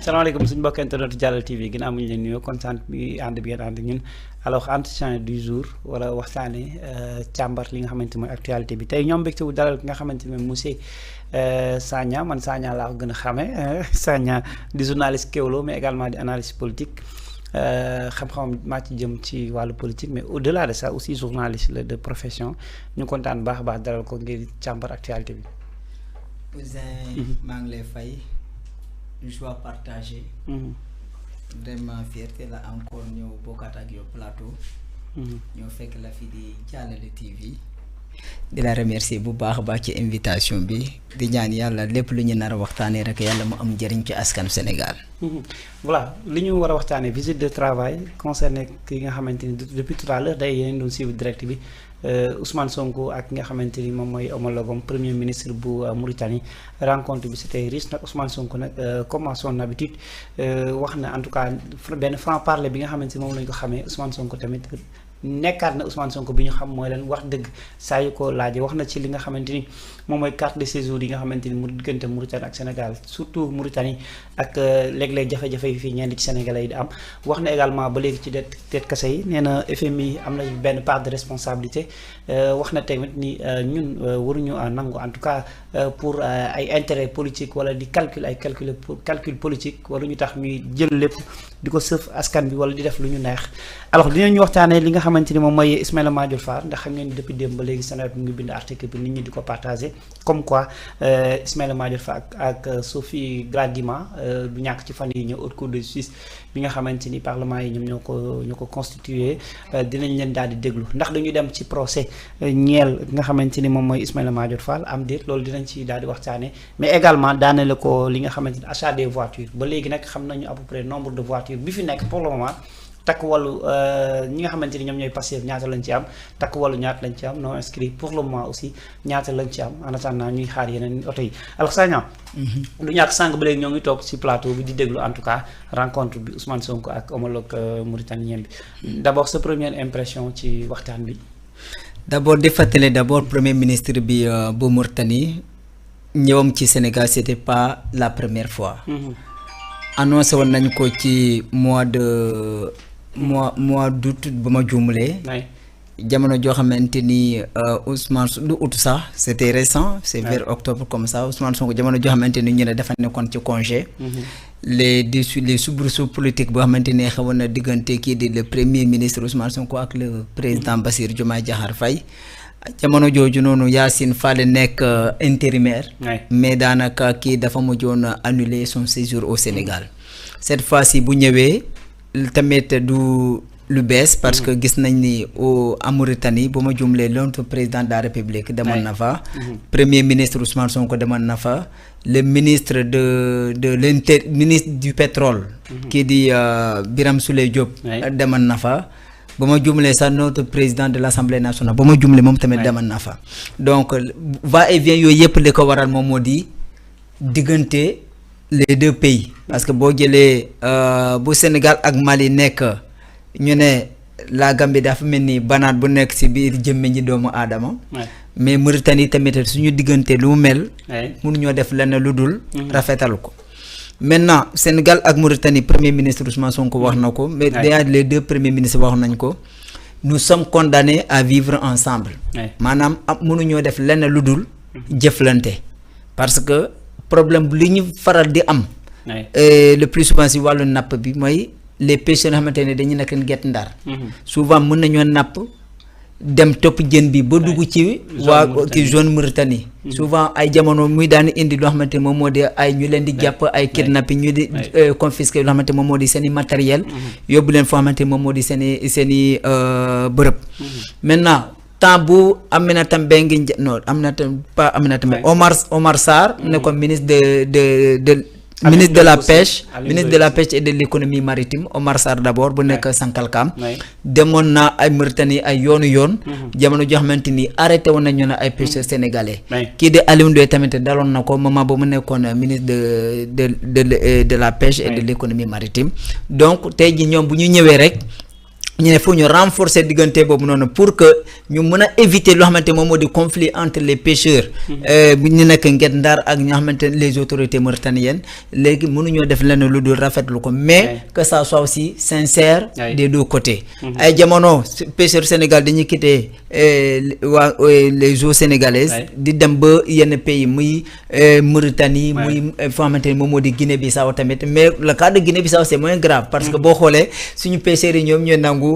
salaamaaleykum suñu mbokk internet Diallo TV ginnaaw mu ñu leen nuyoo kontaan bi ànd bi ngeen ànd ñun alors entretien du jour wala waxtaane càmbar li nga xamante mooy actualité bi tey ñoom mbégte wu dalal ki nga xamante ne monsieur Sagna man Sagna laa ko gën a xamee Sagna di journaliste Kewoulo mais également di analyste politique xam-xam maa ci jëm ci wàllu politique mais au delà de ça aussi journaliste la de profession ñu kontaan baax a baax dalal ko ngir càmbar actualité bi. Ouzin maa ngi lay fay. Joie partagée. Vraiment fierté la encore ñëw bokkaat ak yow plateau. ñoo fekk la fi di Diallo TV. di la remercier bu baax a baax ci invitation bi di ñaan yàlla lépp lu ñu nar a waxtaanee rek yàlla mu am njëriñ ci askanu Sénégal. voilà li ñu war a waxtaanee visite de travail concerné ki nga xamante ni depuis tout à l'heure day yéen doon suivre direct bi. Ousmane Sonko ak nga xamante ni moom mooy homologue premier ministre bu Mauritanie rencontre bi c'était riche nag Ousmane Sonko nag comme à son habitude wax na en tout cas benn franc-parler bi nga xamante ni moom lañu ko xamee Ousmane Sonko tamit nekkaat na Ousmane Sonko bi ñu xam mooy leen wax dëgg saa yu ko laajee wax na ci li nga xamante ni moom mooy carte de séjour yi nga xamante ni mu diggante Mauritanie ak Sénégal surtout Mauritanie ak léeg-léeg jafe-jafe yi fii ñenn ci Sénégalais yi di am wax na également ba léegi ci det kase yi nee na FMI am na benn part de responsabilité wax na tamit ni ñun waruñu nangu en tout cas pour ay intérêt politique wala di calcul politique wala ñu tax ñuy jël lépp di ko sëf askan bi wala di def lu ñu neex alors dinañu waxtaanee li nga xamante ni moom mooy Ismaïla Madior Fall ndax xam ngeen ni depuis démb ba léegi Sénégal mu ngi bind article bi nit ñi di ko partager comme quoi Ismaïla Madior Fall ak Sophie Gladima du ñàkk ci fan yi ñëw haute cour de justice bi nga xamante ni parlement yi ñoom ñoo ko constitué dinañ leen daal di déglu ndax dañu dem ci procès ñeel nga xamante ni moom mooy Ismaïla Madior Fall am déet loolu dinañ ci daal di waxtaanee mais également daanale ko li nga xamante ni achat des voitures ba léegi nag xam nañu à peu près nombre de voitures bi fi nekk pour le moment takk wàllu ñi nga xamante ni ñoom ñooy Pastef ñaata lañ ci am takk wàllu ñaata lañ ci am non inscrit pour le moment aussi ñaata lañ ci am en attendant ñuy xaar yeneen oto yi alors Sagna du ñàkk sànq ba léegi ñoo ngi toog ci plateau bi di déglu en tout cas rencontre bi Ousmane Sonko ak homologue mauritanien bi d'abord sa première impression ci waxtaan bi. d'abord di fàttali premier ministre bi bu Mauritanie ñëwam ci Sénégal c'était pas la première fois. annoncé woon nañ ko ci mois d'août ba ma juumlee. jamono joo xamante ni Ousmane du août sax c'était récent c'est vers octobre comme ça Ousmane Sonko jamono joo xamante ni ñu ne dafa nekkoon ci congé. les soubresauts politiques boo xamante ne xawoon na diggante kii di le premier ministre Ousmane Sonko ak le président Bassirou Diomaye Diakhar Faye. jamono jooju noonu Yacine Fall nekk intérimaire. mais daanaka kii dafa mujjoon annuler son séjour au Sénégal. cette fois-ci bu ñëwee tamit du lu bees parce que gis nañ ni au Mauritanie bu ma jumlee l'autre président de la République demoon na fa. premier ministre Ousmane Sonko demoon na fa. le ministre ministre du pétrole. kii di Birame Souleye Diop. demoon na fa. ba ma jumlee sax notre président de l'Assemblée nationale ba ma jumlee moom tamit demoon na fa. donc va et vient yooyu yëpp li ko waral moom moo di diggante les deux pays. parce que boo jëlee bu Sénégal ak Mali nekk ñu ne la Gambie dafa mel ni banaat bu nekk ci biir jëmme ñi doomu aadama. mais Mauritanie tamit suñu diggante lu mu mel. mënuñoo def lenn lu dul. rafetal ko. maintenant Sénégal ak Mauritanie premier ministre Ousmane Sonko wax na ko mais déjà les deux premiers ministres wax nañ ko nous sommes condamnés à vivre ensemble. maanaam mënuñoo def lenn lu dul. jëflante parce que problème li ñu faral di am. le plus souvent si wàllu napp bi mooy les pêcheurs yoo xamante ne dañu nekk Guet Ndar. souvent mën nañoo napp dem topp jën bi ba dugg ci waa ki zone Mauritanie. souvent ay jamono muy daan indi loo xamante moom moo di ay ñu leen di jàpp ay kidnapping ñu di confisquer loo xamante moom moo di seen i matériel yóbbu leen foo xamante moom moo di seen i bërëb. maintenant temps bu Aminata Mbengue non Aminata pas Aminata Mbengue Omar Sarr nekkoon ministre ministre de la pêche et de l'économie maritime Omar Sarr d'abord bu nekk Sankalkam demoon na ay Mauritanie ay yoon jamono joo xamante ni arrêté woon nañu ne ay pêcheurs sénégalais kii de Aliou Ndoye tamit daloon na ko moment ba mu nekkoon ministre de la pêche et de l'économie maritime donc tey ji ñoom bu ñu ñëwee rek ñu ne faut ñu renforcer diggante boobu noonu pour que ñu mën a éviter loo xamante moom moo di conflit entre les pêcheurs bu ñu nekk Guet Ndar ak ñoo xamante les autorités mauritaniennes léegi mënuñoo def lenn lu dul rafetlu ko mais que ça soit aussi sincère des deux côtés ay jamono pêcheurs Sénégal dañuy quitter les eaux sénégalaises di dem ba yenn pays muy Mauritanie muy foo xamante ni moom moo di Guinée-Bissau tamit mais le cas de Guinée-Bissau c'est moins grave parce que boo xoolee suñu pêcheurs yi ñoom ñooy nangu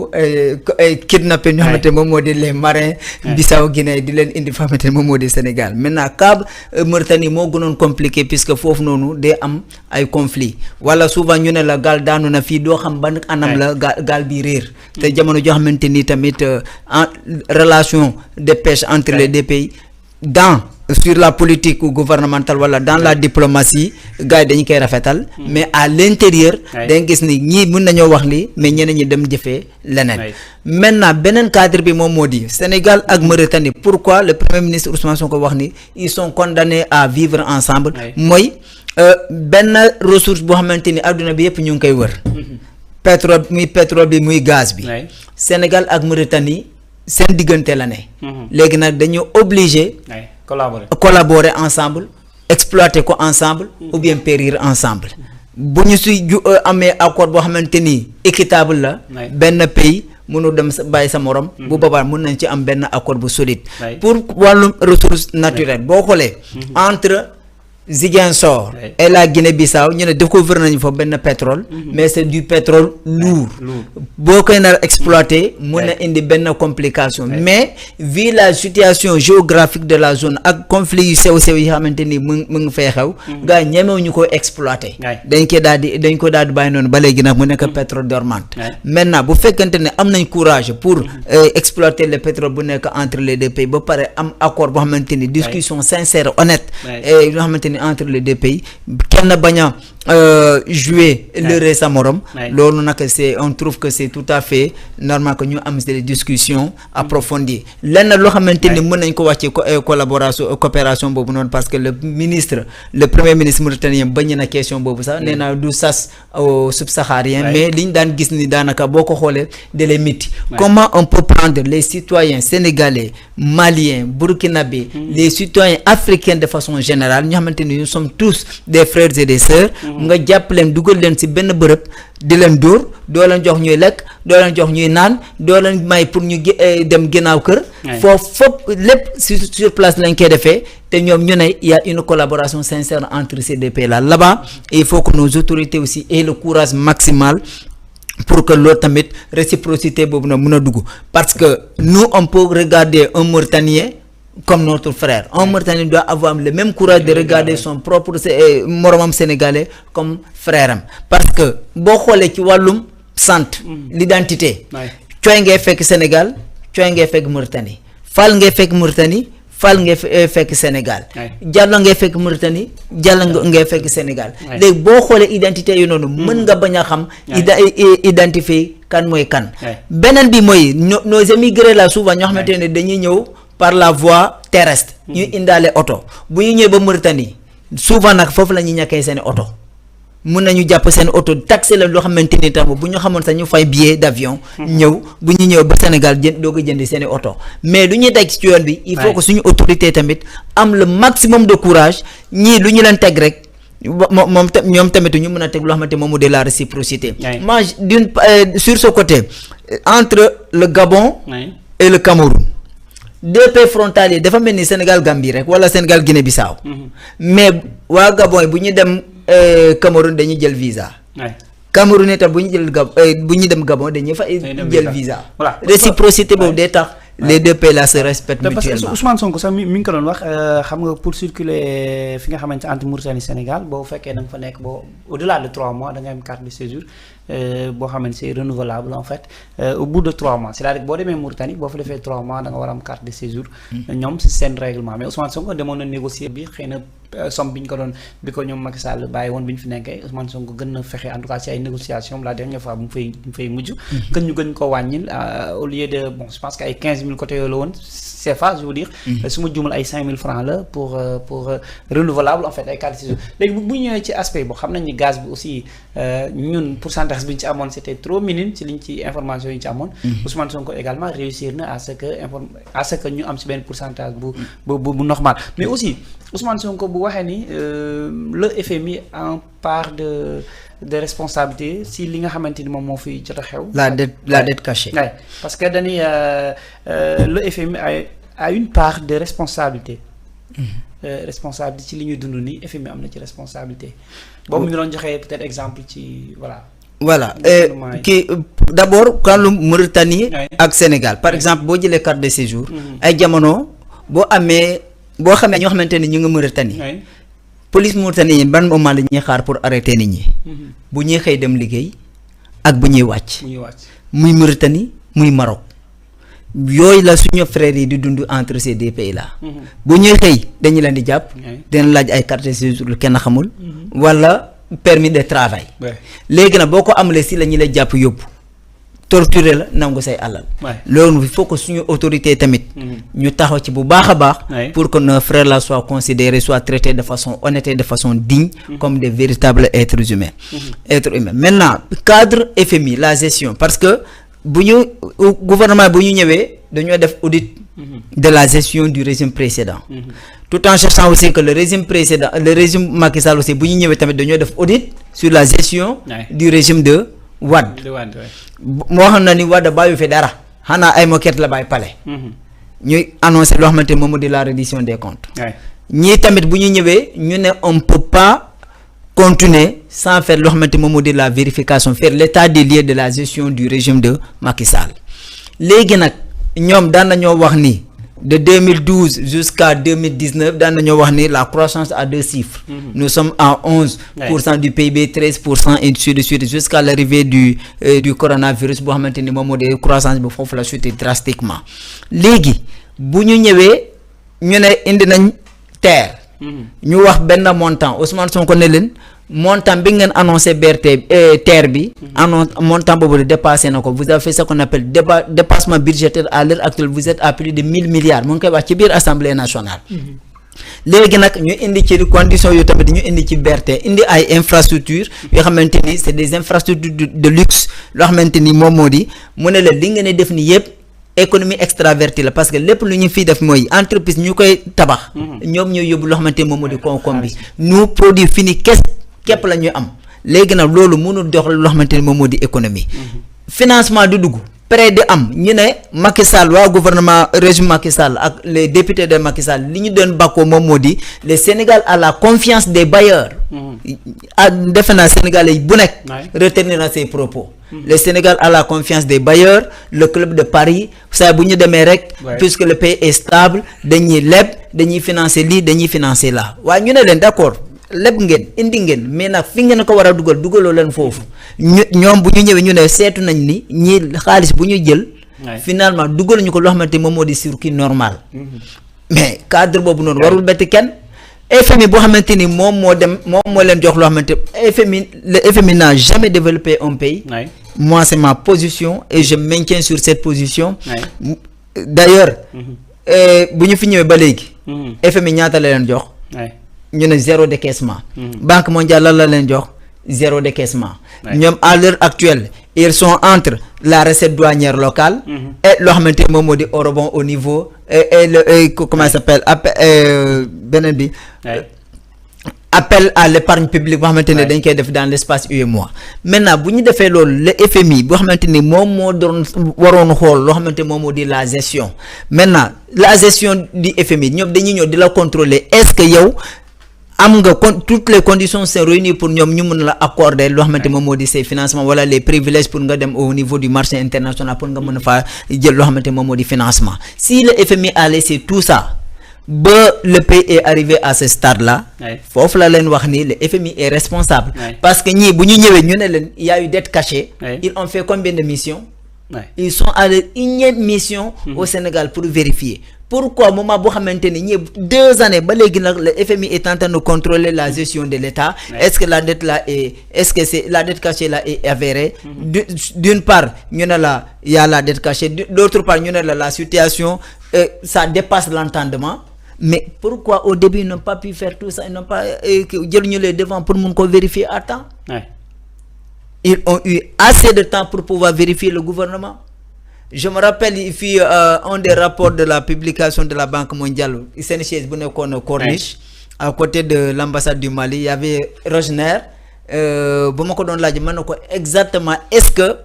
kidnappé ñoo xamante moom moo di les marins Bissau Guinée di leen indi fa xamante moom moo di Sénégal maintenant cas Mauritanie moo gënoon compliqué puisque foofu noonu day am ay conflit wala souvent ñu ne la gaal daanu na fii doo xam ban anam la gaal bi réer te jamono joo xamante ni tamit relation de pêche entre les deux pays sur la politique gouvernementale wala dans la diplomatie gars yi dañu koy rafetal mais à l'intérieur dañ gis ni ñii mën nañoo wax li mais ñeneen ñi dem jëfee leneen maintenant beneen cadre bi moom moo di Sénégal ak Mauritanie pourquoi le premier ministre Ousmane Sonko wax ni ils sont condamnés à vivre ensemble mooy benn ressource boo xamante ni adduna bi yëpp ñu ngi koy wër pétrole bi muy gaz bi Sénégal ak Mauritanie seen diggante la ne léegi nag dañu obligé collaborer ensemble exploiter ko ensemble ou bien périr ensemble bu ñu si amee accord boo xamante ni équitable la benn pays mënu dem bàyyi sa morom bu boobaa mën nañ ci am benn accord bu solide pour wàllum ressource naturelle boo xoolee entre Ziguinchor et la Guinée-Bissau ñu ne découvrir nañu fa benn pétrole mais c'est du pétrole lourd boo koy nar exploiter mun na indi benn complication mais vu la situation géographique de la zone ak conflit yu sew yi xamante ni mu ngi fay xew gars ñemew ñu ko exploiter dañ ko daal di bàyyi noonu ba léegi nag mu nekk pétrole dormant maintenant bu fekkente ne am nañ courage pour exploiter le pétrole bu nekk entre les deux pays ba pare am accord boo xamante ni discussion sincère honnête et yoo xamante ni entre les deux pays kenn bañ a jouer le sa morom loolu nag on trouve que c'est tout à fait normal que ñu am des discussions approfondies lenn loo xamante ni mën nañ ko wax ci coopération boobu noonu parce que le premier ministre mauritanien bañ na question boobu sax nee naa du sas au subsaharien mais liñ daan gis ni daanaka boo ko xoolee de les mythes comment on peut prendre les citoyens sénégalais maliens burkinabés les citoyens africains de façon générale ñu xamante ni nous sommes tous des frères et des sœurs nga jàpp leen dugal leen ci benn bërëb di leen dóor doo leen jox ñuy lekk doo leen jox ñuy naan doo leen may pour ñu dem ginnaaw kër foofu fopp lépp sur place lañ koy defee te ñoom ñu ne y a une collaboration sincère entre ces deux pays là-bas il faut que nos autorités aussi aient le courage maximal pour que loolu tamit réciprocité boobu na mën a dugg parce que nous on peut regarder un Mauritanien comme notre frère. Un Mauritanien doit avoir le même courage de regarder son propre moromam sénégalais comme frère. Parce que boo xoolee ci wàllum sant l'identité cooy ngay fekk Sénégal cooy ngay fekk Mauritanie Fall ngay fekk Mauritanie Fall ngay fekk Sénégal Diallo ngay fekk Mauritanie Diallo ngay fekk Sénégal léegi boo xoolee identité yu noonu mën nga bañ a xam identifier kan mooy kan beneen bi mooy nos émigrés là souvent ñoo xamante ne dañuy ñëw par la voie terrestre ñu indaale oto bu ñu ñëwee ba Mauritanie souvent nag foofu la ñuy ñàkkee seen oto mun nañu jàpp seen oto taxé la loo xamante ni tam bu ñu xamoon sax ñu fay billet d'avion ñëw bu ñu ñëw ba Sénégal doo ko jëndi seen oto mais lu ñuy teg ci yoon bi il faut que suñu autorité tamit am le maximum de courage ñii lu ñu leen teg rek ñoom tamit ñu mën a teg loo xamante moom de la réciprocité moi sur ce côté entre le Gabon et le Cameroun deux pays frontaliers dafa mel ni Sénégal Gambie rek wala Sénégal Guinée Bissau mais waa Gabon bu ñu dem Cameroun dañuy jël visa Cameroun itam bu ñu dem Gabon dañuy fa jël visa réciprocité boobu day tax les deux pays là se respectent mutuellement. parce que Ousmane Sonko sax mi ngi ko doon wax xam nga pour circuler fi nga xamante entre Mauritanie Sénégal boo fekkee da nga fa nekk boo au-delà de 3 mois da nga am carte de séjour boo xamante c'est renouvelable en fait au bout de 3 mois c'est-à-dire boo demee Mauritanie boo fa defee 3 mois da nga war a am carte de séjour. ñoom c'est seen règlement mais Ousmane Sonko demoon na négocier bi xëy na somme bi ñu ko doon bi ko ñoom Macky Sall bàyyi woon bi ñu fi nekkee Ousmane Sonko gën na fexe en tout cas ci ay négociations la dernière fois bu mu fay mujj. ñu gën ko wàññil au lieu de bon je pense que ay 15 000 côté yooyu la woon CFA je veux dire. su ma jumal ay 5 000 francs la pour renouvelable en fait ay carte de séjour léegi bu ñëwee ci aspect boo xam nañ ni gaz bi aussi ñun pourcentage audience bi ñu ci amoon c'était trop minime ci liñ ci information yi ñu ci amoon. Ousmane Sonko également réussir na à ce que ñu am ci benn pourcentage bu normal mais aussi Ousmane Sonko bu waxee ni le FMI en part de responsabilité si li nga xamante ni moom moo fi jot a xew. la dette cachée. Ouais, parce que dañuy le FMI a une part de responsabilité. Responsabilité ci li ñuy dund nii FMI am na ci responsabilité. boobu mi ngi doon joxe peut-être exemple ci voilà. Voilà qui d'abord quand lu Mauritanie ak Sénégal par exemple boo jëlee carte de séjour. ay jamono boo xamee ñoo xamante ni ñu ngi Mauritanie. police Mauritanie ban moment la ñuy xaar pour arrêter nit ñi. bu ñuy xëy dem liggéey ak bu ñuy wàcc. muy Mauritanie muy Maroc. yooyu la suñu frères yi di dund entre ces deux pays là. bu ñuy xëy dañu leen di jàpp. dina laaj ay carte de séjour lu kenn xamul. wala permis de travail. léegi nag boo ko amulee si la ñu lay jàpp yóbbu. torturer la nangu say alal. loolu il faut que suñu autorité tamit. ñu taxaw ci bu baax a baax. pour que nos frères là soient considérés soient traités de façon honnête et de façon digne. comme des véritables êtres humains. Maintenant cadre FMI la gestion parce que bu ñu gouvernement bu ñu ñëwee dañoo def audit. de la gestion du régime précédent. tout en cherchant aussi que le régime Macky Sall aussi bu ñu ñëwee tamit dañoo def audit sur la gestion. du régime de Wade. moo xam na ni Wade bàyyi fi dara xanaa ay moquette la bàyyi palais. ñuy annoncé loo xamante moom di la reddition des comptes. ñii tamit bu ñu ñëwee ñu ne on peut pas continuer sans faire loo xamante moom di la vérification faire l'état des lieux de la gestion du régime de Macky Sall. léegi nag ñoom daan nañoo wax ni de 2012 jusqu'à 2019 daan nañoo wax ni la croissance à 2 chiffres. Nous sommes à 11% du PIB 13% et ainsi de suite jusqu'à l'arrivée du coronavirus boo xamante ni moom moo di croissance bi foofu la chuté drastiquement. léegi bu ñu ñëwee ñu ne indi nañ terre. ñu wax benn montant Ousmane Sonko ne leen montant bi ngeen annoncé BRT terre bi. montant boobu dépassé na ko vous avez fait ce qu'on appelle dépassement budgétaire à l'heure actuelle vous êtes à plus de 1000 milliards mu ngi koy wax ci biir assemblée nationale. léegi nag ñu indi ci conditions yu tamit ñu indi ci BRT indi ay infrastructures yoo xamante ni c'est des infrastructures de luxe loo xamante ni moom moo di mu ne la li ngeen di def ni yëpp. économie extravertie la parce que lépp lu ñu fiy def mooy entreprise ñu koy tabax. ñoom ñooy yóbbu loo xamante moom moo di koom-koom bi. nous produit fini képp la ñuy am léegi nag loolu mënul dox loo xamante ni moom moo di économie. financement du dugg prêt di am ñu ne Macky Sall waa gouvernement régime Macky Sall ak les députés de Macky Sall li ñu doon bàkkoo moom moo di le Sénégal a la confiance des bailleurs. defe naa Sénégalais bu nekk. retenir na ses propos. Le Sénégal a la confiance des bailleurs le club de Paris saa bu ñu demee rek. puisque le pays est stable dañuy leb dañuy financer lii dañuy financer là waaye ñu ne leen d'accord leb ngeen indi ngeen mais nag fi ngeen ko war a dugaloo leen foofu ñoom bu ñu ñëwee ñu ne seetu nañ ni ñii xaalis bu ñu jël. finalement dugal ñu ko loo xamante moom moo di circuit normal. mais cadre boobu noonu warul bett kenn. FMI boo xamante ni moom moo leen jox loo xamante le FMI n'a jamais développé un pays. Moi c'est ma position et je maintiens sur cette position. D'ailleurs bu ñu fi ñëwee ba léegi. FMI ñaata la leen jox. ñu ne 0 décaissement. Banque mondiale lan la leen jox 0 décaissement. ñoom à l'heure actuelle ils sont entre la recette douanière locale. et loo xamante ni moom moo di eurobond au niveau et le comment ça s'appelle beneen bi. appel à l'épargne publique boo xamante ne dañ koy def dans l'espace UEMOA. maintenant bu ñu defee loolu le FMI boo xamante ni moom moo doon waroon xool loo xamante moom moo di la gestion maintenant la gestion du FMI ñoom dañuy ñëw di la contrôler est-ce que yow. am nga toutes les conditions sont réunies pour ñoom ñu mën la accorder loo xamante moom moo di ces financements wala les privilèges pour nga dem au niveau du marché international pour nga mën a faa jël loo xamante moom moo di financement si le FMI a laissé tout ça ba le pays est arrivé à ce stade là foofu la leen wax ni le FMI est responsable parce que ñii bu ñu ñëwee ñu ne leen il y a eu dette cachée ils ont fait combien de missions ils sont à leur unième mission au Sénégal pour vérifier pourquoi moment boo xamante ni ñi 2 années ba léegi nag le FMI est en train de contrôler la gestion de l'État est-ce que la dette là la dette cachée là est avérée d'une part ñu ne la y a la dette cachée d'autre part ñu ne la situation ça dépasse l'entendement mais pourquoi au début ils n'ont pas pu faire tout ça ils n'ont pas jël ñu les devant pour mun ko vérifier à temps ils ont eu assez de temps pour pouvoir vérifier le gouvernement. Je me rappelle, il fut un des rapports de la publication de la Banque mondiale, Corniche, à côté de l'ambassade du Mali, il y avait Rogner. Exactement, est-ce que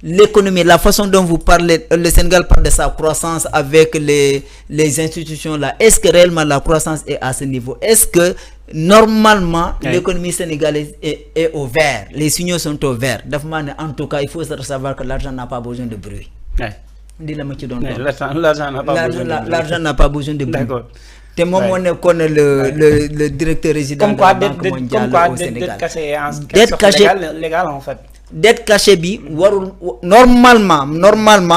l'économie, la façon dont vous parlez, le Sénégal parle de sa croissance avec les institutions là, est-ce que réellement la croissance est à ce niveau? Est-ce que normalement l'économie sénégalaise est au vert? Les signaux sont au vert. En tout cas, il faut savoir que l'argent n'a pas besoin de bruit. L'argent n'a pas besoin de bruit. D'accord. C'est moi le directeur résident de la Banque mondiale au Sénégal. Dette cachée légal en fait. Dette cachée bi warul normalement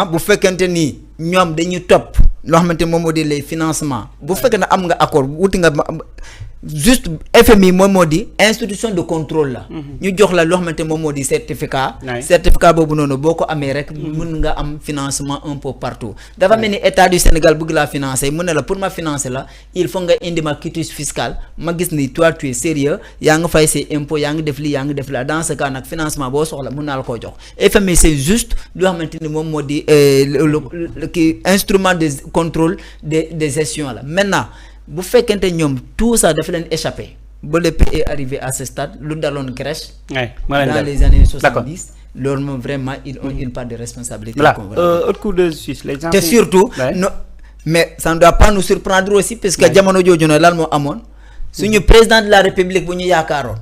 bu fekkente ni ñom dañuy top lo xamanteni mom modi les financements bu fekkene am nga accord wuti nga juste FMI mom modi institution de contrôle la ñu jox la lo xamanteni mom modi certificat bobu nono boko amé rek mën nga am financement un peu partout dafa melni état du Sénégal bëgg la financer mën la pour ma financer la il faut nga indi ma quitus fiscal ma gis ni toi tu es sérieux ya nga fay ses impôts ya nga def li dans ce cas nak financement bo soxla mën na la ko jox FMI c'est juste lo xamanteni mom modi le instrument de contrôle des gestions là. Maintenant bu fekkente ñom tout ça dafa leen échapper ba le pays est arrivé à ce stade lu dalon Grèce dans les années 70 loolu vraiment ils ont une part de responsabilité. Autre coup de Suisse les gens et surtout mais ça ne doit pas nous surprendre aussi parce que jamono jojo na lan mo amone suñu président de la République bu ñu yaakaaroon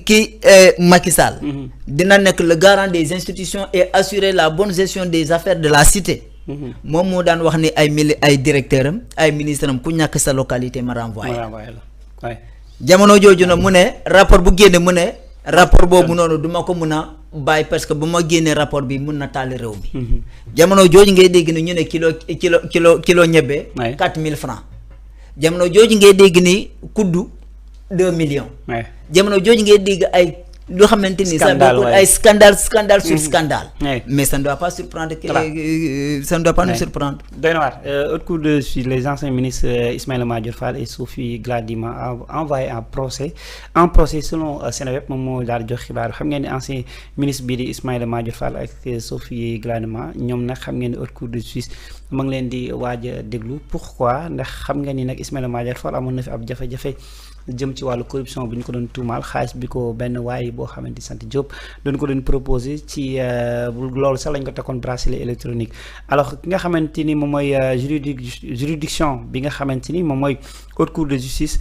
qui Macky Sall dina nek le garant des institutions et assurer la bonne gestion des affaires de la cité. Moom moo daan wax ni ay directeur am ay ministre am ku ñàkk sa localité ma renvoyé jamono jooju na mu ne rapport bu génne mu ne rapport boobu noonu duma ko mun a bàyyi parce que bu ma génnee rapport bi mun na taal réew mi jamono jooju ngay dégg ni ñu ne kilo ñebbe 4000 francs jamono jooju ngay dégg ni kuddu 2 millions jamono jooju ngay dégg ay lu xamanteni ça beaucoup ay scandale sur scandale mais ça ne doit pas surprendre ça ne doit pas nous surprendre. Autre coup de suite, les anciens ministres Ismaïla Madior Fall et Sophie Gladima envoyé en procès selon Seneweb moom moo daal jox xibaar xam ngeen ni ancien ministre bi di Ismaïla Madior Fall ak Sophie Gladima ñoom nag xam ngeen ni autre coup de suite ma ngi leen di waaj a déglu pourquoi ndax xam ngeen ni nag Ismaïla Madior Fall amoon na fi ab jafe-jafe jëm ci wàllu corruption bu ñu ko doon tuumaal xaalis bi ko benn waaye boo xamante ni sant Diop doon ko doon proposé ci loolu sax lañ ko takkoon bracelet électronique alors ki nga xamante ni moom mooy juridiction bi nga xamante ni moom mooy haute cour de justice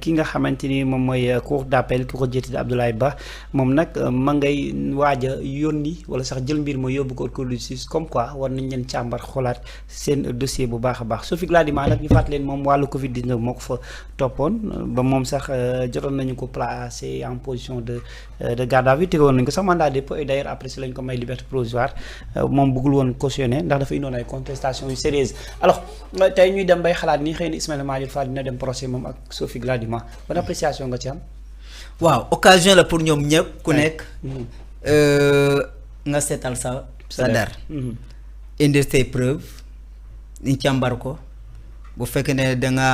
ki nga xamante ni moom mooy cour d'appel ki ko jëti di Abdoulaye Ba moom nag ma ngay waaj a yónni wala sax jël mbir ma yóbbu ko haute cour de justice comme quoi war nañ leen càmbar xoolaat seen dossier bu baax a baax Sophie Gladima nag ñu fàttali leen moom wàllu Covid 19 moo ko fa toppoon ba moom sax jotoon nañu ko placé en position de garde à vue tegoon nañu ko sax mandat de dépôt et d'ailleurs après si lañ ko may liberté provisoire moom bëggul woon cautionné ndax dafa indoon ay contestation yu sérieuse alors tey ñuy dem bay xalaat ni xëy na Ismaïla Madior Fall dina dem procès moom ak Sophie Gladima ban appréciation nga ci am. waaw occasion la pour ñoom ñëpp ku nekk nga seetal sa der indi say preuve ñu càmbar ko bu fekkee ne da nga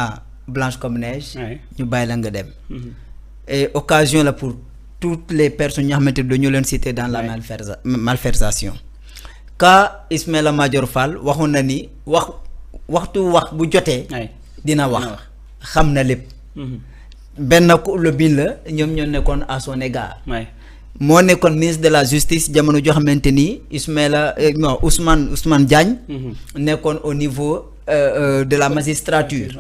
blanche comme neige ñu bàyyi la nga dem et occasion la pour toutes les personnes ñoo xamante dañu leen citer dans la malversation ka Ismaïla Madior Fall waxoon na ni waxtu wax bu jotee dina wax xam na lépp benn le bin la ñoom ñoo nekkoon à son égard moo nekkoon ministre de la justice jamono joo xamante ni Ousmane Diagne nekkoon au niveau de la magistrature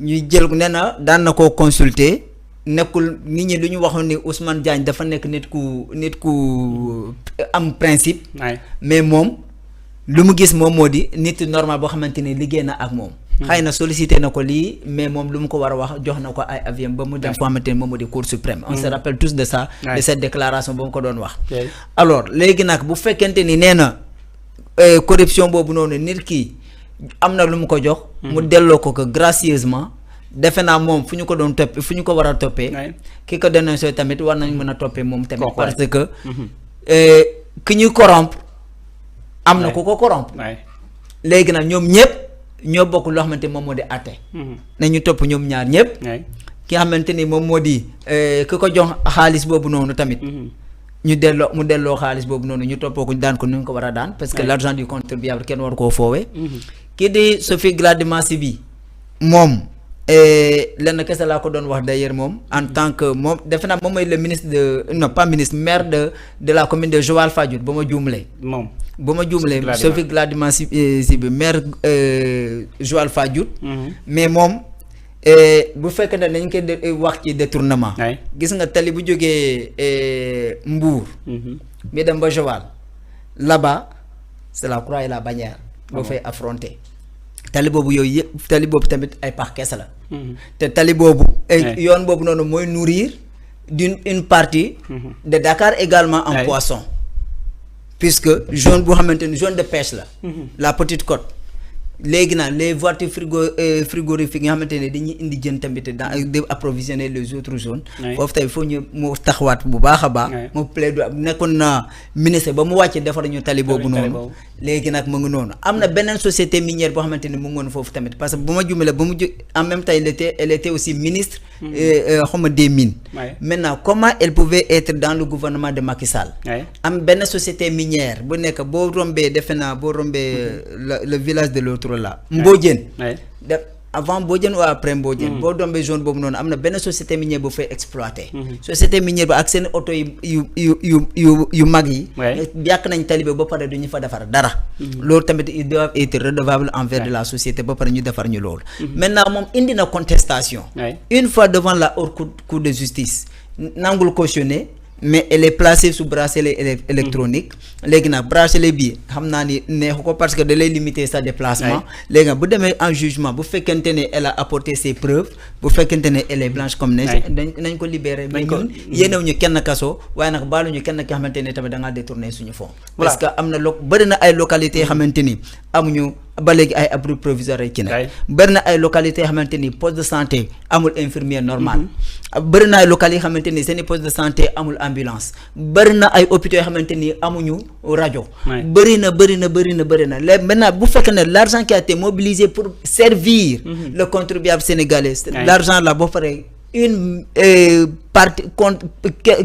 ñuy jël nee na daan na koo consulter nekkul nit ñi lu ñu waxoon ni Ousmane Diagne dafa nekk nit ku am principe mais moom lu mu gis moom moo di nit normal boo xamante ni liggéey na ak moom xëy na sollicité na ko lii mais moom lu mu ko war a wax jox na ko ay avion ba mu dem foo xamante ni moom moo di cour suprême on se rappelle tous de ça de cette déclaration ba mu ko doon wax alors léegi nag bu fekkente ni nee na corruption boobu noonu nit ki am na lu mu ko jox mu delloo ko gracieusement defe naa moom fu ñu ko doon toppee fu ñu ko war a toppee ki ko dénoncé tamit war nañ mën a toppee moom tamit parce que ki ñuy corrompre am na ku ko corrompre léegi nag ñoom ñëpp ñoo bokk loo xamante moom moo di àtte nañu topp ñoom ñaar ñëpp ki nga xamante ni moom moo di ki ko jox xaalis boobu noonu tamit ñu delloo mu delloo xaalis boobu noonu ñu toppoo ko ñu daan ko nu ñu ko war a daan parce que l'argent du contribuable kenn war koo foowee kii di Sophie Gladima-Sy bi moom lenn kese laa ko doon wax d'ailleurs moom en tant que moom defe naa moom mooy le ministre maire de la commune de Joal Fadiouth ba ma juumlee Sophie Gladima-Sy bi maire Joal Fadiouth mais moom bu fekkee ne dañ koy wax ci détournement gis nga tali bu jógee Mbour mi dem ba Joal là-bas c'est la croix et la bannière boo fay affronter tali boobu yooyu yëpp tali boobu tamit ay pax kese la te tali boobu yoon boobu noonu mooy nourrir une partie de Dakar également en poisson puisque zone boo xamante ni zone de pêche la petite côte léegi nag les voitures frigorifiques nga xamante ne dañuy indi jën tamit de approvisionner les autres zones foofu tey foo ñu mu taxawaat bu baax a baax mu plaidoyer nekkoon na ministre ba mu wàcce defar ñu tali boobu noonu léegi nag mu ngi noonu am na beneen société minière boo xamante ni mu ngi woon foofu tamit parce que bu ma jumale ba mu en même temps elle était aussi ministre xawma des mines maintenant comment elle pouvait être dans le gouvernement de Macky Sall am benn société minière bu nekk boo rombee defe naa boo rombee le village de l'autre là Mbodiène avant Mbodiène ou après Mbodiène boo dombee zone boobu noonu am na benn société minière bu fay exploiter société minière ba ak seen oto yu mag yi yàq nañ talibé ba pare du ñu fa defar dara loolu tamit ils doivent être redevables envers de la société ba pare ñu defar ñu loolu maintenant moom indi na contestation une fois devant la haute cour de justice nangul cautionner mais elle est placée sous bracelet électronique léegi nag bracelet bi xam naa ni neexu ko parce que da lay limiter sa déplacement léegi nag bu demee en jugement bu fekkente ne elle a apporté ses preuves bu fekkente ne elle est blanche comme neige nañ ko libérer mais ñun yéenew ñu kenn kaso waaye nag baalu ñu kenn ki xamante ne tamit da ngaa détourner suñu fonds parce que am na bëri na ay localités yoo xamante ni amuñu ba léegi ay abri provisoire yi ci nekk bëri na ay localités yoo xamante ni poste de santé amul infirmier normal bëri na ay localités yoo xamante ni seen i poste de santé amul ambulance bëri na ay hôpitaux yoo xamante ni amuñu rajo bëri na léegi maintenant bu fekkee ne l'argent qui a été mobilisé pour servir le contribuable sénégalais l'argent là boo paree une partie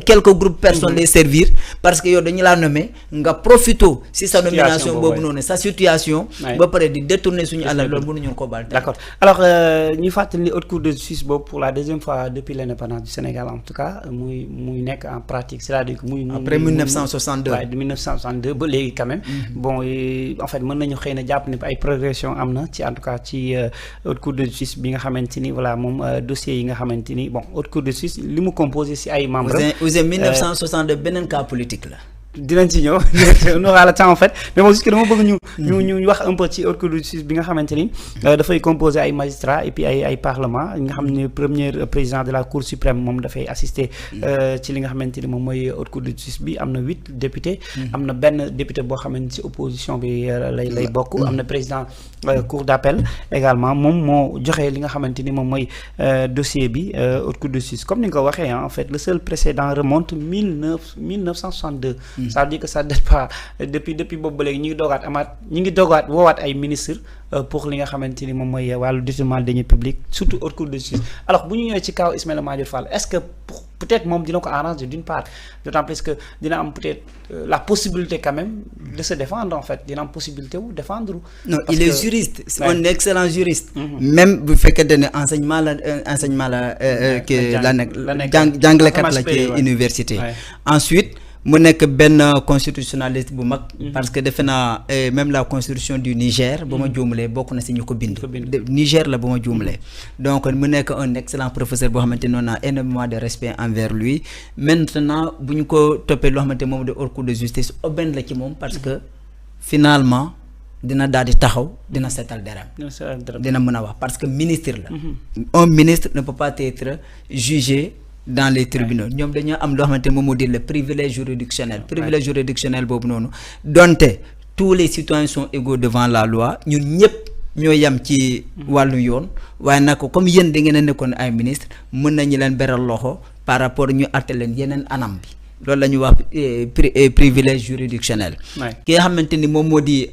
quelques groupes personnes les servir parce que yow dañu laa nommé nga profito si sa nomination boobu noonu sa situation ba pare di détourner suñu alal loolu mënuñu ko baal d'accord alors ñu fàttali ni haute cour de justice boobu pour la deuxième fois depuis l'indépendance du Sénégal en tout cas muy nekk en pratique c'est-à-dire que muy après 1962 de 1962 ba léegi quand même bon en fait mën nañu xëy na jàpp ne ay progression am na ci en tout cas ci haute cour de justice bi nga xamante ni voilà moom dossier yi nga xamante ni bon haute cour de justice li mu composé si ay membres. 1962 beneen cas politique la. dinañ ci ñëw on aura le temps en fait mais moom juste que dama bëgg ñu wax un peu ci haute cour de justice bi nga xamante ni dafay composer ay magistrats et puis ay parlement nga xam ne premier président de la cour suprême moom dafay assister ci li nga xamante ni moom mooy haute cour de justice bi am na 8 députés am na benn député boo xamante ci opposition bi lay bokk am na président cour d'appel également moom moo joxe li nga xamante ni moom mooy dossier bi haute cour de justice comme ni nga ko waxee en fait le seul précédent remonte 1962 ça veut dire que ça date pas depuis boobu ba léegi ñu ngi doogaat woowaat ay ministres pour li nga xamante ni moom mooy wàllu détournement de deniers publics surtout haute cour de justice alors bu ñu ñëwee ci kaw Ismaïla Madior Fall est-ce que peut-être moom dina ko arranger d'une part d'autant plus que dina am peut-être la possibilité quand même de se défendre en fait dina am possibilité wu défendre. non il est juriste c'est un excellent juriste. même bu fekkente ne enseignement la nekk jàngalekat la ci université. ensuite mu nekk benn constitutionnaliste bu mag. parce que defe naa même la constitution du Niger ba ma juumalee bokk na si ñu ko bind. Niger la ba ma juumalee. donc mu nekk un excellent professeur boo xamante ne on a énormément de respect envers lui maintenant bu ñu ko toppee loo xamante moom de haute cour de justice aubaine la ci moom parce que finalement dina daal di taxaw dina seetal deram dina mën a wax parce que ministre la. un ministre ne peut pas être jugé dans les tribunaux ñoom dañoo am loo xamante moom moo di le privilège juridictionnel boobu noonu donte tous les citoyens sont égaux devant la loi ñun ñëpp ñoo yem ci wàllu yoon waaye nag comme yéen da ngeen a nekkoon ay ministre mën nañu leen beral loxo par rapport ñu àtte leen yeneen anam bi loolu la ñuy wax privilège juridictionnel ki nga xamante ni moom moo di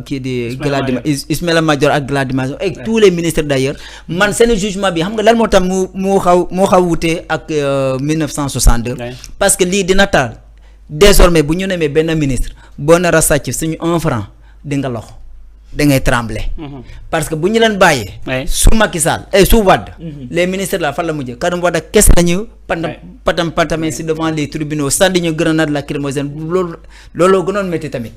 kii di Ismaïla Madior ak Gladima et tous les ministres d'ailleurs man seen jugement bi xam nga lan moo tax moo xaw wutee ak 1962 parce que lii dina taal désormais bu ñu nemee benn ministre boo nar a sàcc suñu 1 franc di nga loxo da ngay trembler. Parce que bu ñu leen bàyyee. su Macky Sall su Wade. les ministres là fan la mujjee Karim Wade kese lañu patamee si devant les tribunaux sànni ñu grenade lacrymogène looloo gënoon métti tamit.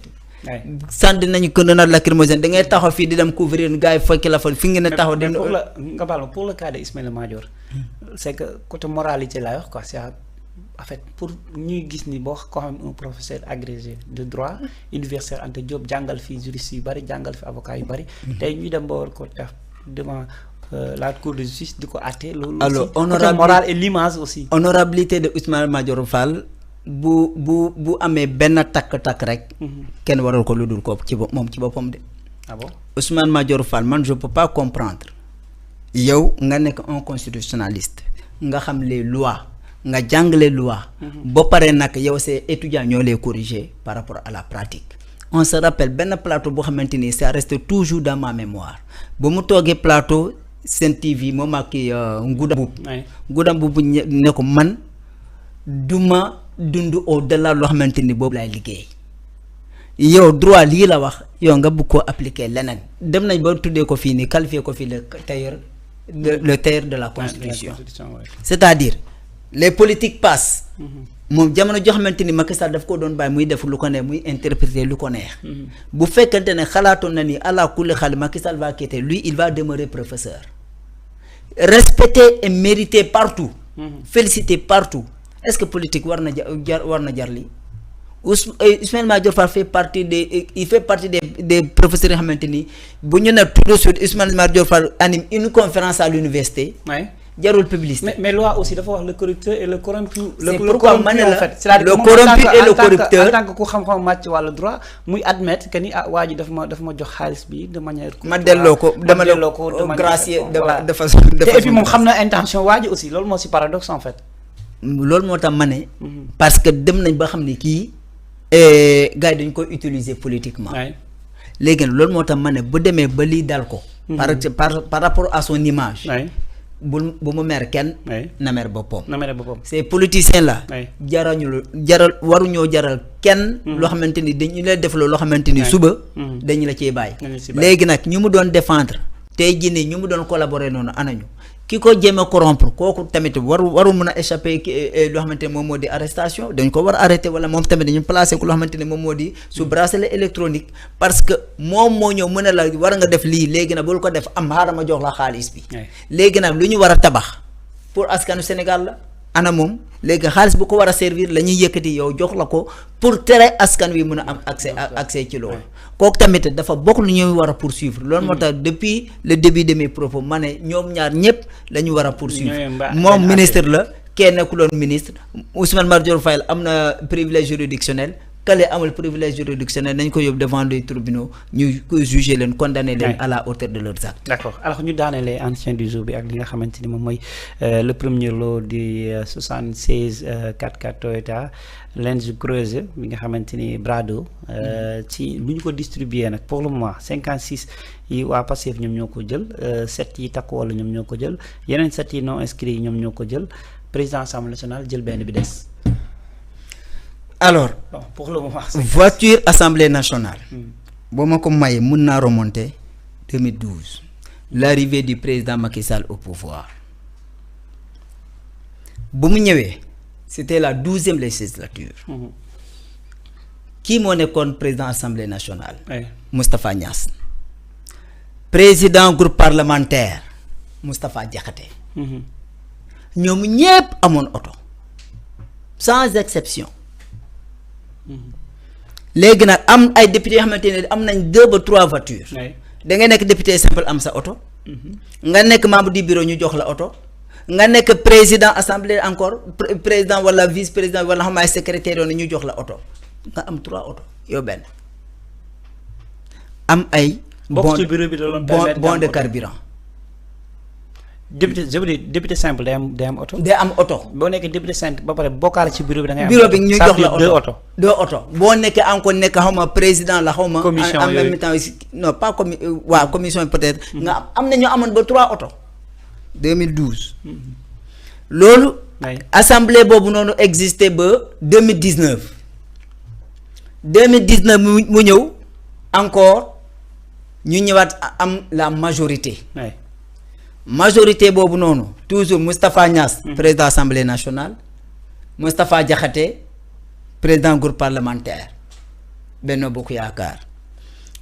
sànni nañu grenade lacrymogène da ngay taxaw fii di dem couvrir gars yi fekk la fa fi ngeen ne taxaw. mais pour le cas de Ismaïla Madior c'est que côté moralité laay wax quoi c'est en fait pour ñuy gis ni boo ko xam un professeur agrégé de droit universitaire Anta Diop jàngal fi juriste yu bari jàngal fi avocat yu bari tey ñuy dem ba war ko def devant la cour de justice di ko àtte loolu alors honorable morale et l'image aussi honorabilité de Ismaïla Madior Fall bu amee benn takk-takk rek kenn waral ko lu dul ko ci moom ci boppam de ah bon Ismaïla Madior Fall man je peux pas comprendre yow nga nekk un constitutionnaliste nga xam les lois nga jàngale loi ba pare nag yow c'est étudiant ñoo lay corriger par rapport à la pratique on se rappelle benn plateau boo xamante ni ça reste toujours dans ma mémoire ba mu toogee plateau Sen TV moom ak Ngouda Mboup ne ko man duma dund au delà loo xamante ni boobu laay liggéey yow droit lii la wax yow nga bëgg koo appliquer leneen dem nañ ba tuddee ko fii nii qualifier ko fii le tailleur de la constitution c'est-à-dire les politiques passent moom jamono joo xamante ni Macky Sall daf ko doon bàyyi muy def lu ko neex muy interpréter lu ko neex bu fekkente ne xalaatoon na ni ala kulli xaal Macky Sall va quitter lui il va demeurer professeur respecté et mérité partout félicité partout est-ce que politique war na jar lii Ismaïla Madior Fall fait partie des professeurs yoo xamante ni bu ñu ne tout de suite Ismaïla Madior Fall anime une conférence à l'université jarul publicité. mais loi aussi dafa wax le corrupteur et le corrompu. c'est pourquoi ma ne la le corrompu et le corrupteur en tant que ku xam-xam màcc wàllu droit muy admettre que ni waa ji dafa ma jox xaalis bi de manière. ma delloo ko dama delloo ko gracier de façon et puis moom xam na intention waa ji aussi loolu moo si paradoxe en fait. loolu moo tax ma ne. parce que dem nañ ba xam ne kii gars yi dañ koy utiliser politiquement. léegi nag loolu moo tax ma ne bu demee ba lii dal ko. par rapport à son image. bu mu mer kenn. na mer boppam. ces politiciens là. waruñoo jaral kenn. loo xamante ni dañu lay def loo xamante ni suba. dañu la ciy bàyyi. léegi nag ñu mu doon défendre. tey jii nii ñu mu doon collaborer noonu anañu ki ko jéem a corrompre kooku tamit waru mën a échapper loo xamante ne moom moo di arrestation dañ ko war a arrêter wala moom tamit dañu placer ko loo xamante ne moom moo di su bracelet électronique parce que moom moo ñëw mën a la war nga def lii léegi nag bul ko def am xaaral ma jox la xaalis bi. léegi nag lu ñu war a tabax pour askanu Sénégal la ana moom léegi xaalis bu ko war a servir la ñuy yëkkati yow jox la ko pour tere askan wi mën a am accès ci loolu. kooku tamit dafa bokk lu ñuy war a poursuivre loolu moo tax depuis le début de mes propos ma ne ñoom ñaar ñëpp la ñu war a poursuivre moom ministre la kenn ku doon ministre Ismaïla Madior Fall am na privilège juridictionnel kale amul privilège juridictionnel nañ ko yóbbu devant les tribunaux ñu ko juger leen condamner leen à la hauteur de leurs actes. d'accord alors ñu daanelee entretien du jour bi ak li nga xamante ni moom mooy le premier lot di 76 4x4 Toyota Land Cruiser bi nga xamante ni Brado ci lu ñu ko distribuer nag pour le moment 56 yi waa Pastef ñoom ñoo ko jël 7 yi takku wala ñoom ñoo ko jël yeneen 7 yi non inscrits yi ñoom ñoo ko jël président Assemblée nationale jël benn bi des. alors bon, pour le moment voiture Assemblée nationale boo ma ko mayee mën naa remonter 2012 l'arrivée du président Macky Sall au pouvoir bu mu ñëwee c'était la 12e législature kii moo nekkoon président Assemblée nationale Moustapha Niasse président groupe parlementaire Moustapha Diakhaté ñoom ñépp amoon oto sans exception léegi nag am ay députés yoo xamante ne am nañ 2 ba 3 voitures. da ngay nekk député simple am sa oto. nga nekk membre du bureau ñu jox la oto. nga nekk président assemblée encore président wala vice président wala xam ay secrétaire yoon ñu jox la oto nga am 3 oto yow benn am ay. bon de carburant. député je veux dire député simple day am oto. day am oto. boo nekkee député simple ba pare bokkaale ci bureau bi da ngay am. bureau bi ñu jox la oto 2 oto. boo nekkee encore nekk xaw ma président la xaw ma. commission en même temps non pas commission peut-être. nga am na ñoo amoon ba 3 oto. 2012. loolu. assemblée boobu noonu existé ba 2019. 2019 mu ñëw encore ñu ñëwaat am la majorité. Majorité boobu noonu toujours Moustapha Niasse président assemblée nationale Moustapha Diakhaté président groupe parlementaire Benno Bokk Yaakaar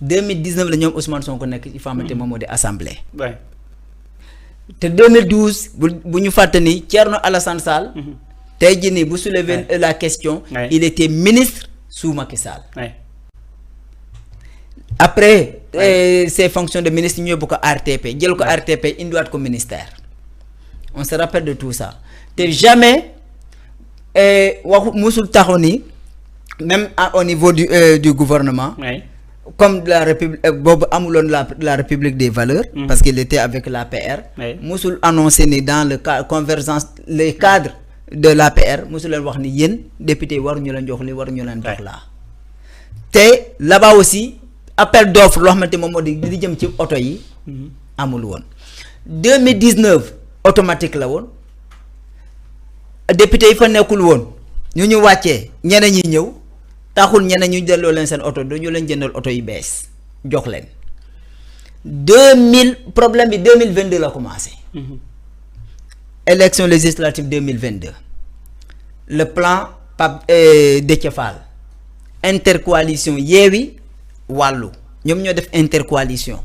2019 la ñoom Ousmane Sonko nekk ci xamante moom moo di assemblée. te 2012 bu ñu fàtte ni Thierno Alassane Sall. tey jii nii bu soulever la question. il était ministre sous Macky Sall. après ses fonctions de ministre ñu yóbbu ko RTP jël ko RTP indiwaat ko ministère on se rappelle de tout ça te jamais waxu musul taxaw ni même au niveau du gouvernement. comme la république boobu amuloon la république des valeurs. parce qu'il était avec l'APR. musul annoncé ni dans le cadre convergence les cadres de l'APR musul leen wax ni yéen député waruñu leen jox li waruñu leen jox laa te là-bas aussi. appel d'offre loo xamante moom moo di jëm ci oto yi amul woon 2019 automatique la woon député yi fa nekkul woon ñu wàccee ñeneen ñi ñëw taxul ñeneen ñu delloo leen seen oto dañu leen jëndal oto yu bees jox leen problème bi 2022 la commencé élection législative 2022 le plan Déthié Fall intercoalition Yewwi Wallu ñoom ñoo def intercoalition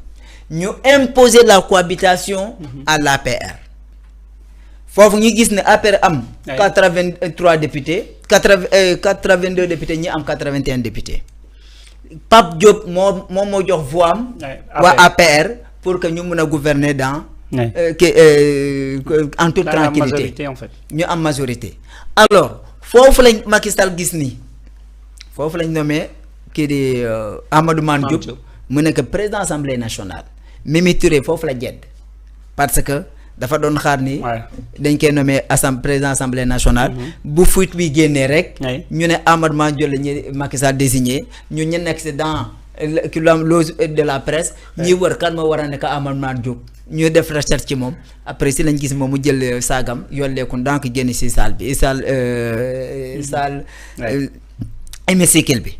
ñu imposer la cohabitation à l'APR foofu ñu gis ne APR am 83 députés 82 députés ñi am 81 députés Pape Diop moo jox voix am waa APR pour que ñu mën a gouverner dans en toute tranquillité ñu am majorité alors foofu lañ Macky Sall gis ni foofu lañ nommé kii di Amadou Mame Diop mu nekk président assemblée nationale Mimi Touré foofu la jedd parce que dafa doon xaar ni dañ koy nommé président assemblée nationale bu fuite bi génnee rek ñu ne Amadou Mame Diop la ñu Macky Sall désigné ñu nekk si dans ki lu am loge de la presse ñuy wër kan moo war a nekk Amadou Mame Diop ñu def recherche ci moom après si lañ gis moom mu jël saagam yolleeku donc génn si salle bi salle hémicycle bi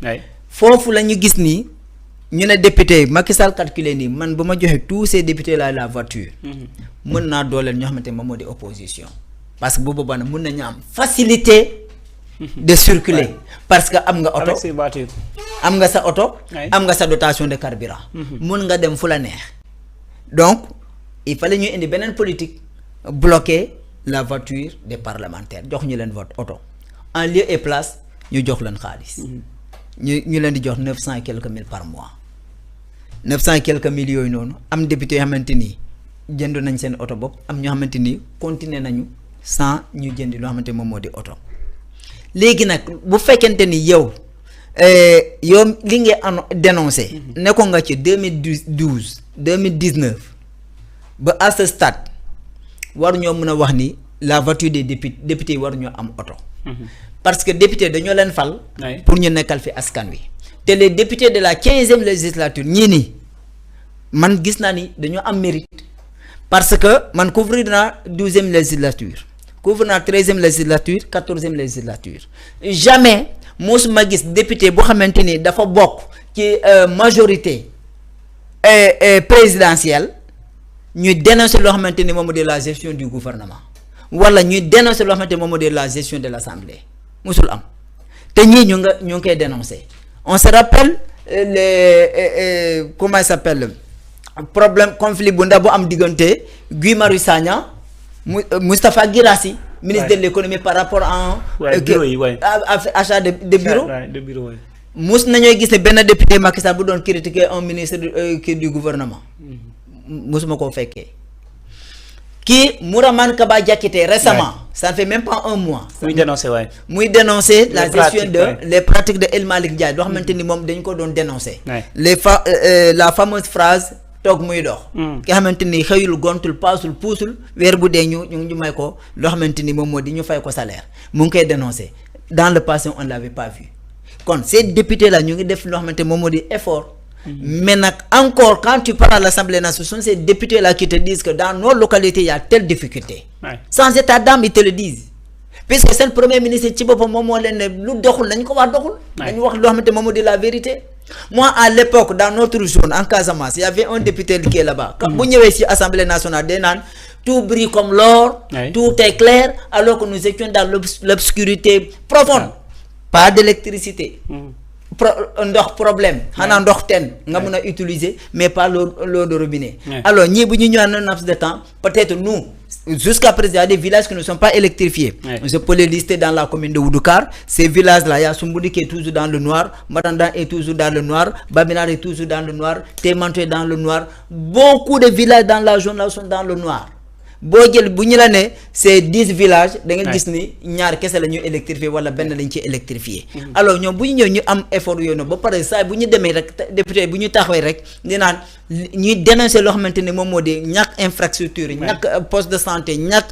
foofu la ñu gis ni ñu ne député Macky Sall calculé nii man bu ma joxe tous ces députés là la voiture mën naa dooleel ñoo xamante moom moo di opposition parce que bu boobaa nag mën nañu am facilité de circuler parce que am nga oto am nga sa oto am nga sa dotation de carburant mën nga dem fu la neex donc il fallait ñu indi beneen politique bloquer la voiture des parlementaires jox ñu leen vote oto en lieu et place ñu jox leen xaalis ñu leen di jox 900 et quelques mille par mois 900 et quelques mille yooyu noonu am député yoo xamante ni jënd nañ seen oto bopp am ñoo xamante ni continuer nañu sans ñu jëndi loo xamante moom moo di oto léegi nag bu fekkente ni yow li nga dénoncé nekkoon nga ci 2012 2019 ba à ce stade waru ñoo mën a wax ni la voiture des députés yi waru ñoo am oto parce que député dañoo leen fal pour ñu nekkal fi askan wi te les députés de la 15e législature ñii nii man gis naa ni dañoo am mérite parce que man couvrir naa 12e législature couvrir naa 13e législature 14e législature jamais mosuma gis député boo xamante ni dafa bokk ci majorité présidentielle ñuy dénoncer loo xamante ni moom de la gestion du gouvernement wala ñuy dénoncer loo xamante ni moom de la gestion de l'assemblée musul am te ñii ñu ngi koy dénoncer on se rappelle comment il s'appelle problème conflit bu ndax bu am diggante Guy Marius Sagna Moustapha Guirassy ministre de l'économie par rapport à achat de bureau mus nañooy gis ne benn député Macky Sall bu doon critiquer un ministre du gouvernement musuma koo fekkee kii Mouraman Kaba Diakité récemment ça ne fait même pas un mois muy dénoncer la gestion les pratiques de El Malick Ndiaye loo xamante ni moom dañ ko doon dénoncer la fameuse phrase toog muy dox ki xamante ni xëyul gontul paasul puusul weer bu dee ñu may ko loo xamante ni moom moo di ñu fay ko salaire mu ngi koy dénoncer dans le passé on l'avait pas vu kon ces députés là ñu ngi def loo xamante moom moo di effort mais nag encore quand tu parles à l'Assemblée nationale ce sont ces députés là qui te disent que dans nos localités il y a telle difficulté sans état d'âme ils te le disent puisque c'est le premier ministre ci boppam moom moo leen ne lu doxul nañ ko wax doxul. dañu wax loo xamante moom moo di la vérité. Moi, à l'époque, dans notre zone, en Casamance, il y avait un député qui est là-bas. Quand vous venez ici à l'Assemblée nationale, tout brille comme l'or, tout est clair, alors que nous étions dans l'obscurité profonde. Pas d'électricité. Problème. On a utilisé, mais pas l'eau de robinet. Alors, nous avons un laps de temps, peut-être nous, jusqu'à présent, il y a des villages qui ne sont pas électrifiés. Je peux les lister dans la commune de Oudoukar. Ces villages-là, il y a Sumboudi qui est toujours dans le noir, Matanda est toujours dans le noir, Babinar est toujours dans le noir, Témantou est dans le noir. Beaucoup de villages dans la zone là sont dans le noir. C'est 10 villages, Disney, ñaar kessé lañu électrifié wala ben lañ ci électrifié. Alors ñom buñu ñëw ñu am effort yono ba paré say buñu démé rek député buñu taxawé rek di naan ñuy dénoncer lo xamanteni mom modi ñak infrastructure, ñak poste de santé, ñak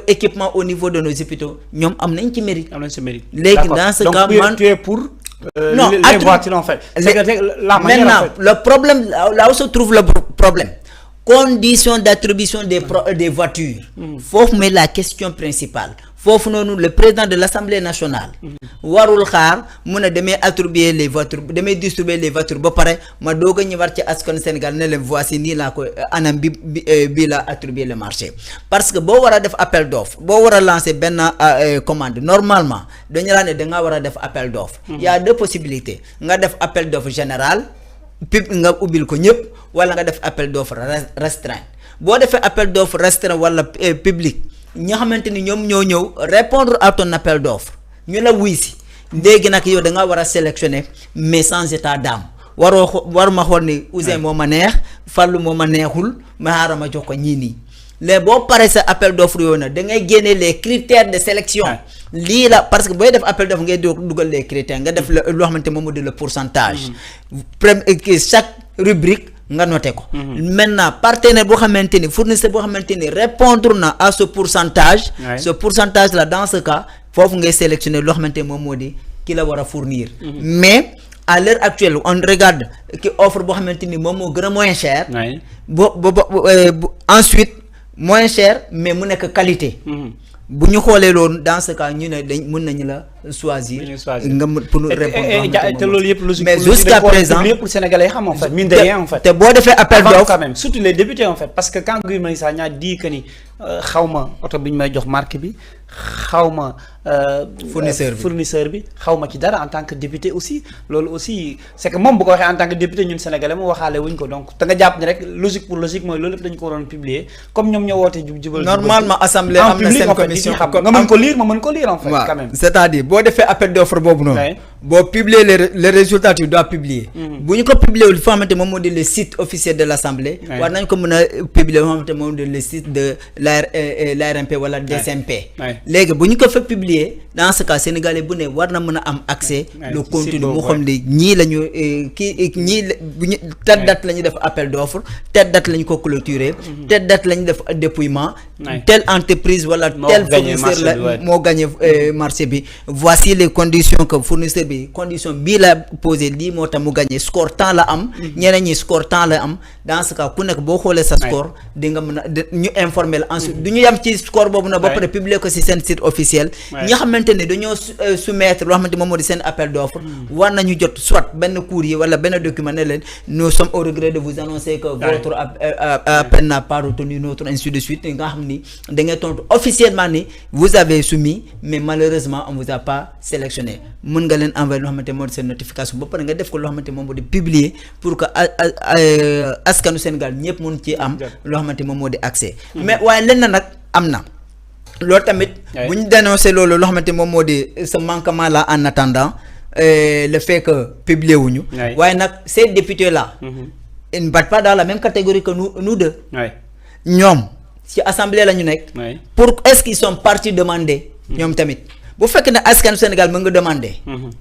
équipement au niveau de nos hôpitaux, ñom am nañ ci mérite. Am nañ ci mérite. Légui dans ce cas man tu es pour non, les voitures en fait. La manière maintenant, en fait. Le problème là où se trouve le problème. Conditions d'attribution des voitures. Faut mettre la question principale. Faut nous le président de l'Assemblée nationale. Warul khar muna démé attribuer les voitures, démé distribuer les voitures ba paré ma doga ñi war ci askan Sénégal ne leen voici ni la ko anam bi la attribuer le marché. Parce que bo wara def appel d'offre, bo wara lancer ben commande normalement dañu la né da nga wara def appel d'offre. Il y a deux possibilités. Nga def appel d'offre général nga ubil ko ñep wala nga def appel d'offre restreint bo defé appel d'offre restreint wala public ñi xamanteni ñom ñoo ñew répondre à ton appel d'offre ñu la wuy ci légui nak yow da nga wara sélectionner mais sans état d'âme war ma xol ni Ouzin moma neex Fallu moma neexul ma harama jox ko ñi ni les bo paré sa appel d'offre yo na da ngay génné les critères de sélection li la parce que boy def appel d'offre ngay dugal les critères nga def lo xamanteni momo de le pourcentage chaque rubrique nga noté ko maintenant partenaire bo xamanteni fournisseur bo xamanteni répondre na à ce pourcentage là dans ce cas fofu ngay sélectionner lo xamanteni mom modi ki la wara fournir mais à l'heure actuelle on regarde qui offre bo xamanteni mom mo gëna moins cher ensuite moins cher mais mu nek qualité buñu xolé lon dans ce cas ñu né dañ mën nañ la choisir nga pour nous répondre té lolu yépp logique mais jusqu'à présent pour sénégalais xam en fait mine de rien en fait té bo défé appel d'offre quand même surtout les députés en fait parce que quand Guy Marius Sagna dit que ni xawma auto biñ may jox marque bi xawma fournisseur bi xawma ci dara en tant que député aussi lolu aussi c'est que mom bu ko waxé en tant que député ñun sénégalais mo waxalé wuñ ko donc da nga japp ni rek logique pour logique moy lolu dañ ko waron publier comme ñom ñoo woté jubal normalement assemblée amna sen commission nga mën ko lire ma mën ko lire en fait quand même c'est-à-dire bo défé appel d'offre bobu non bo publier les résultats tu dois publier buñ ko publier il faut xamanté mom modi le site officiel de l'assemblée war nañ ko mëna publier xamanté mom de le site de l'ARMP wala DSMP légui buñ ko fa publier dans ce cas sénégalais bu né war na mëna am accès le contenu mo xam né ñi lañu ki ñi telle date lañu def appel d'offre telle date lañu ko clôturer telle date lañu def dépouillement telle entreprise wala tel fournisseur mo gagné marché bi voici les conditions que fournisseur bi condition bi la posé li mo tam mu gagné score temps la am ñeneen ñi score temps la am dans ce cas ku nek bo xolé sa score di nga mëna ñu informer ensuite duñu yam ci score bobu na ba paré publier ko ci sen site officiel ñi xamantene dañoo soumettre lo xamantene mom di sen appel d'offre war nañu jot soit ben courrier wala ben document ne len nous sommes au regret de vous annoncer que votre appel n'a pas retenu notre ainsi de suite nga xamni da ngay tontu officiellement ni vous avez soumis mais malheureusement on vous a pas sélectionné mën nga len envoyer lo xamantene mo di sen notification ba paré nga def ko lo xamantene mom di publier pour que askanu Sénégal ñepp mën ci am lo xamantene mom di accès mais waye len nak amna loolu tamit buñ dénoncer loolu lo xamantene mom modi ce manquement là en attendant le fait que publier wuñu waye nak ces députés là ils ne battent pas dans la même catégorie que nous deux ñom ci assemblée lañu nek pour est-ce qu'ils sont partis demander ñom tamit bu fekk ne askan Sénégal mën nga demander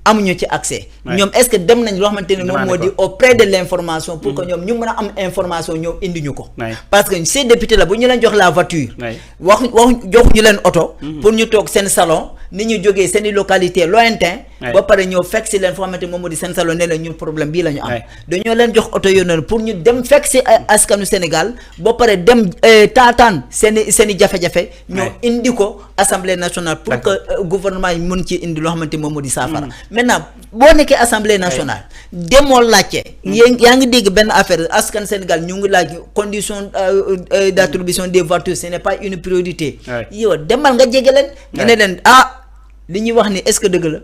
amuñu ci accès ñom est-ce que dem nañ lo xamanteni mom modi auprès de l'information pour que ñom ñu mëna am information ñom indi ñuko parce que ces députés là bu ñu leen jox la voiture wax joxu ñu leen auto pour ñu tok sen salon ni ñu joggé sen localité lointain ba pare ñëw fekk si leen foo xamante moom moo di seen salon ne leen ñun problème bii la ñu am dañoo leen jox oto yooyu pour ñu dem fekk si askanu Sénégal ba pare dem taataan seeni jafe-jafe ñoo indi ko assemblée nationale pour que gouvernement yi mën ci indi loo xamante moom moo di saafara maintenant boo nekkee assemblée nationale demoo laajte yaa ngi dégg benn affaire askan Sénégal ñu ngi laaj condition d'attribution des voitures ce n'est pas une priorité yow demal nga jege leen nga ne leen li ñuy wax ni est-ce que dëgg la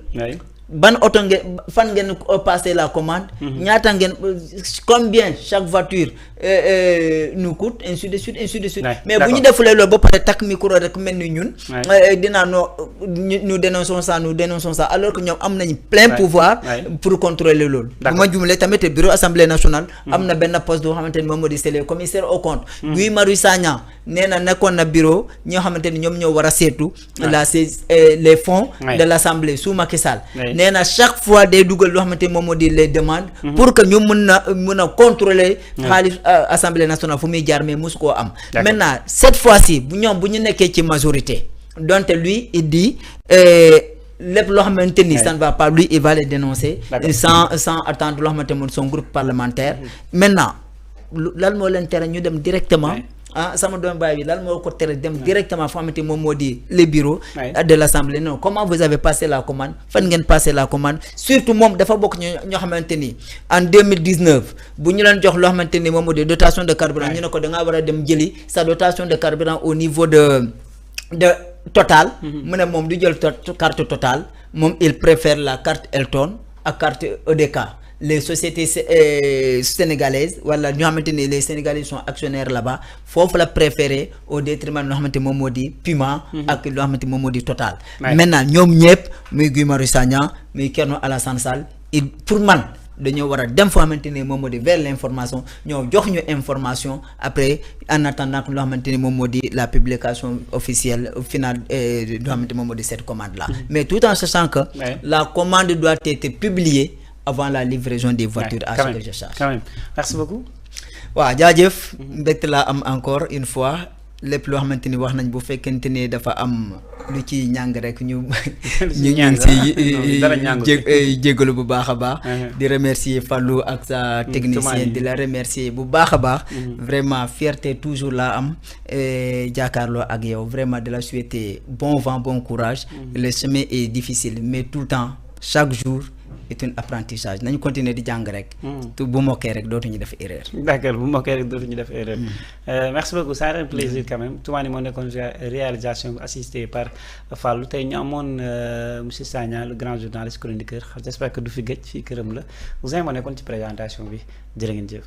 ban oto ngeen fan ngeen passer la commande ñaata ngeen combien chaque voiture nous coûte ainsi de suite mais bu ñu defulee loolu ba pare takk micro rek mel ni ñun dinaa nous dénonçons ça alors que ñoom am nañ plein pouvoir pour contrôler loolu bu ma jumlee tamit bureau assemblée nationale am na benn poste boo xamante ni moom moo di c'est le commissaire au compte Guy Marius Sagna nee na nekkoon na bureau ñoo xamante ni ñoom ñoo war a seetu les fonds de l'assemblée sous Macky Sall nee na chaque fois day dugal loo xamante ni moom moo di les demandes pour que ñu mën a contrôler xaalis assemblée nationale fu muy jaar mais mosu koo am maintenant cette fois-ci bu ñu nekkee ci majorité donc lui il dit lépp loo xamante ni ça ne va pas lui il va les dénoncer sans attendre loo xamante ni son groupe parlementaire maintenant lan moo leen tere ñu dem directement sama doom baay bi lan moo ko tere dem directement foo xamante moom moo di le bureau de l'assemblée non comment vous avez passé la commande fan ngeen passé la commande surtout moom dafa bokk ñoo xamante ni en 2019 bu ñu leen jox loo xamante ni moom moo di dotation de carburant ñu ne ko da ngaa war a dem jëli sa dotation de carburant au niveau de Total mu ne moom du jël carte Total moom il préfère la carte Elton ak carte EDK les sociétés sénégalaises wala ñoo xamante ni les Sénégalais sont actionnaires là-bas foofu la préféré au détriment loo xamante moom moo di Puma ak loo xamante moom moo di Total maintenant ñoom ñëpp muy Guy Marius Sagna muy Thierno Alassane Sall pour man dañoo war a dem foo xamante ni moom moo di vers l'information ñoo jox ñu information après en attendant loo xamante ni moom moo di la publication officielle finale loo xamante moom moo di cette commande là mais tout en sachant que la commande doit être publiée avant la livraison des voitures à ce que je cherche. Quand même. Merci beaucoup. waaw jaajëf mbégte laa am encore une fois lépp loo xamante ni wax nañ bu fekkente ne dafa am lu ci ñàng rek ñu ngi si jégalu bu baax a baax di remercier Fallou ak sa technicien di la remercier bu baax a baax vraiment fierté toujours laa am jàkkaarloo ak yow vraiment de la souhaiter bon vent bon courage le chemin est difficile mais tout le temps chaque jour est un apprentissage nañu continuer di jàng rek. bu mokkee rek dootuñu def erreur. d'accord bu mokkee rek dootuñu def erreur. Merci beaucoup ça a été un plaisir quand même Toumani moo nekkoon réalisation bi assistée par Fallou tey ñu amoon monsieur Sagna le grand journaliste chroniqueur j'espère que du fi gëj fii këram la Ouzin moo nekkoon ci présentation bi jërë ngeen jëf.